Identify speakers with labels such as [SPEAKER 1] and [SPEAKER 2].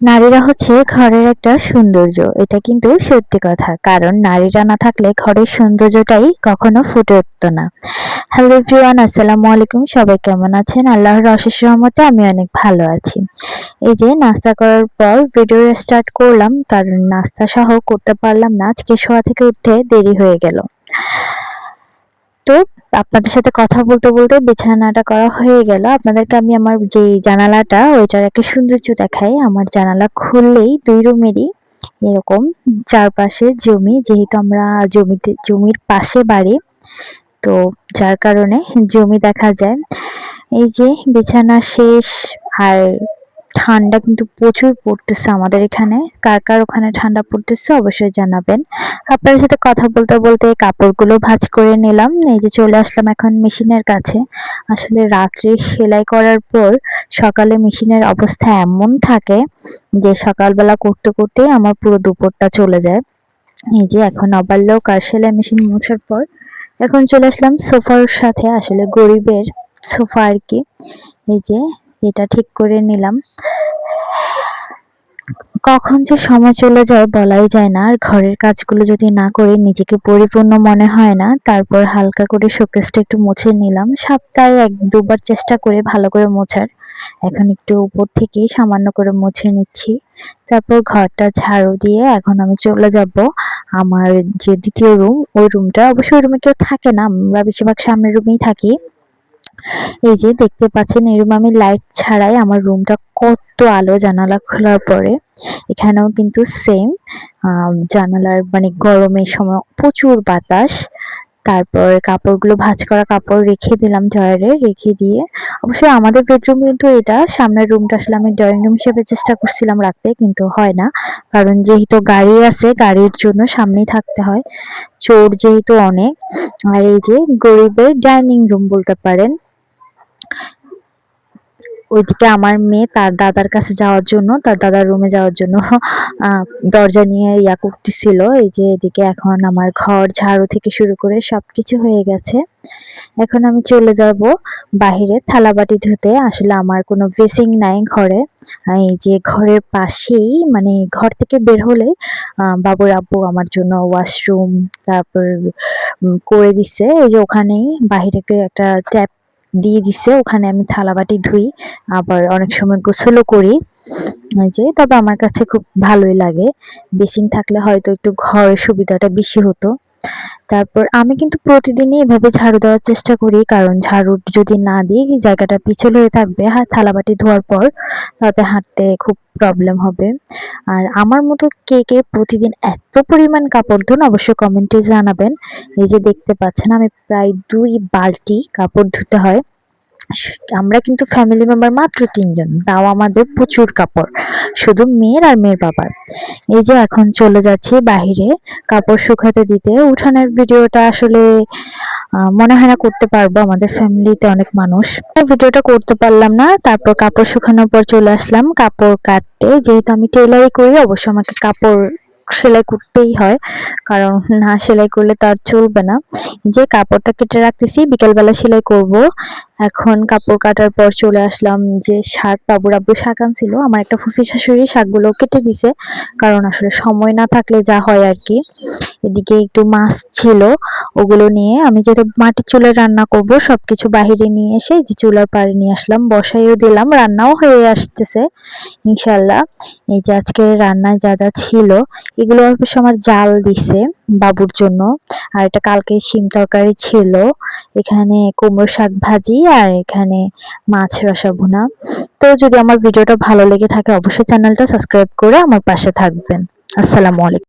[SPEAKER 1] নারীরা হচ্ছে ঘরের একটা সৌন্দর্য। এটা কিন্তু সত্যি কথা। কারণ নারীরা না থাকলে ঘরের সৌন্দর্যটাই কখনো ফুটে উঠত না। হ্যালো এভরিওয়ান, আসসালামু আলাইকুম। সবাই কেমন আছেন? আল্লাহর অশেষ রহমতে আমি অনেক ভালো আছি। এই যে নাস্তা করার পর ভিডিও স্টার্ট করলাম, কারণ নাস্তা সহ করতে পারলাম না। আজকে শোয়া থেকে উঠতে দেরি হয়ে গেল। তো আপনাদের সাথে কথা বলতে বলতে বিছানাটা করা হয়ে গেল। আপনাদেরকে আমি আমার যে জানালাটা ওইটার একটা সৌন্দর্য দেখাই। আমার জানালা খুললেই ২ রুমেরই এরকম চারপাশে জমি, যেহেতু আমরা জমির পাশে বাড়ি, তো যার কারণে জমি দেখা যায়। এই যে বিছানা শেষ, আর ঠান্ডা কিন্তু প্রচুর পড়তেছে আমাদের এখানে। কার কার ওখানে ঠান্ডা পড়তেছে অবশ্যই জানাবেন। আপনাদের সাথে কথা বলতে বলতে কাপড়গুলো ভাঁজ করে নিলাম। এই যে চলে আসলাম এখন মেশিনের কাছে। আসলে রাত্রে সেলাই করার পর সকালে মেশিনের অবস্থা এমন থাকে যে সকালবেলা করতে করতে আমার পুরো দুপুরটা চলে যায়। এই যে এখন অবাল্যক আর সেলাই মেশিন মোছার পর এখন চলে আসলাম সোফার সাথে, আসলে গরিবের সোফা আর কি। এই যে এটা ঠিক করে নিলাম। কখন যে সময় চলে যায় বলাই যায় না। আর ঘরের কাজগুলো যদি না করি নিজেকে পরিপূর্ণ মনে হয় না। তারপর হালকা করে শোকেসটা একটু মুছে নিলাম। সপ্তাহে ১-২ বার চেষ্টা করে ভালো করে মোছার। এখন একটু উপর থেকেই সামান্য করে মুছে নিচ্ছি। তারপর ঘরটা ঝাড়ু দিয়ে এখন আমি চলে যাব আমার যে দ্বিতীয় রুম, ওই রুমটা। অবশ্য ওই রুমে কেউ থাকে না, আমরা বেশিরভাগ সামনের রুমেই থাকি। এই যে দেখতে পাচ্ছেন এই রুমে আমি লাইট ছাড়াই আমার রুমটা কত আলো জানালা খোলার পরে। এখানেও কিন্তু সেম জানালার মানে গরমের সময় প্রচুর বাতাস। তারপর কাপড়গুলো ভাঁজ করা কাপড় রেখে দিলাম ড্রয়ারে, রেখে দিয়ে অবশ্যই আমাদের বেডরুম কিন্তু এটা। সামনের রুমটা আসলে আমি ড্রয়িং রুম হিসেবে চেষ্টা করছিলাম রাখতে, কিন্তু হয় না। কারণ যেহেতু গাড়ি আছে, গাড়ির জন্য সামনেই থাকতে হয়। চোর যেহেতু অনেক। আর এই যে গরিবের ডাইনিং রুম বলতে পারেন। ওইদিকে আমার মেয়ে তার দাদার কাছে যাওয়ার জন্য, তার দাদার রুমে যাওয়ার জন্য দরজা নিয়ে ইয়া করতেছিল। এই যে এদিকে এখন আমার ঘর ঝাড়ু থেকে শুরু করে সবকিছু হয়ে গেছে। এখন আমি চলে যাব বাহিরে থালাবাটি ধুতে। আসলে আমার কোনো বেসিং নাই ঘরে। এই যে ঘরের পাশেই, মানে ঘর থেকে বের হলেই বাবুর আব্বু আমার জন্য ওয়াশরুম তারপর করে দিছে। এই যে ওখানেই বাহিরে একটা ট্যাপ দিয়ে দিছে, ওখানে আমি থালাবাটি ধুই, আবার অনেক সময় গোসলও করি। যে তবে আমার কাছে খুব ভালোই লাগে। বেসিন থাকলে হয়তো একটু ঘরের সুবিধাটা বেশি হতো। তারপর আমি কিন্তু প্রতিদিনই এভাবে ঝাড়ু দেওয়ার চেষ্টা করি, কারণ ঝাড়ু যদি না দিই জায়গাটা পিছল হয়ে থাকবে। থালাবাটি ধোয়ার পর তাতে হাঁটতে খুব প্রবলেম হবে। আর আমার মতো কে কে প্রতিদিন এত পরিমাণ কাপড় ধোন অবশ্যই কমেন্টে জানাবেন। এই যে দেখতে পাচ্ছেন আমি প্রায় ২ বালতি কাপড় ধুতে হয়। আমরা কিন্তু ফ্যামিলি মেম্বার মাত্র ৩ জন, তাও আমাদের প্রচুর কাপড়, শুধু মেয়ের আর মেয়ের বাবার। এই যে এখন চলে যাচ্ছি বাহিরে কাপড় শুকাতে দিতে। উঠানের ভিডিওটা আসলে মনে হয় না করতে পারবো, আমাদের ফ্যামিলিতে অনেক মানুষ, ভিডিওটা করতে পারলাম না। তারপর কাপড় শুকানোর পর চলে আসলাম কাপড় কাটতে। যেহেতু আমি টেলারি করি অবশ্য আমাকে কাপড় সেলাই করতেই হয়, কারণ না সেলাই করলে তো আর চলবে না। যে কাপড়টা কেটে রাখতেছি, বিকেলবেলা সেলাই করব। এখন কাপড় কাটার পর চলে আসলাম যে শাক, বাবুর আব্বু শাক আনছিল, আমার একটা ফুফি শাশুড়ি শাকগুলো কেটে দিছে, কারণ আসলে সময় না থাকলে যা হয় আর কি। এদিকে একটু মাছ ছিল, ওগুলো নিয়ে আমি যেহেতু মাটির চুলায় রান্না করব সবকিছু বাহিরে নিয়ে এসে যে চুলার পাড়ে নিয়ে আসলাম, বসাইও দিলাম, রান্নাও হয়ে আসতেছে ইনশাল্লাহ। এই যে আজকে রান্নায় যা যা ছিল এগুলো অবশ্য আমার জাল দিছে বাবুর জন্য। আর এটা কালকে শিম তরকারি ছিল, এখানে কুমড়ো শাক ভাজি, আর এখানে মাছ রসা ভুনা। তো যদি আমার ভিডিওটা ভালো লেগে থাকে অবশ্যই চ্যানেলটা সাবস্ক্রাইব করে আমার পাশে থাকবেন। আসসালামু আলাইকুম।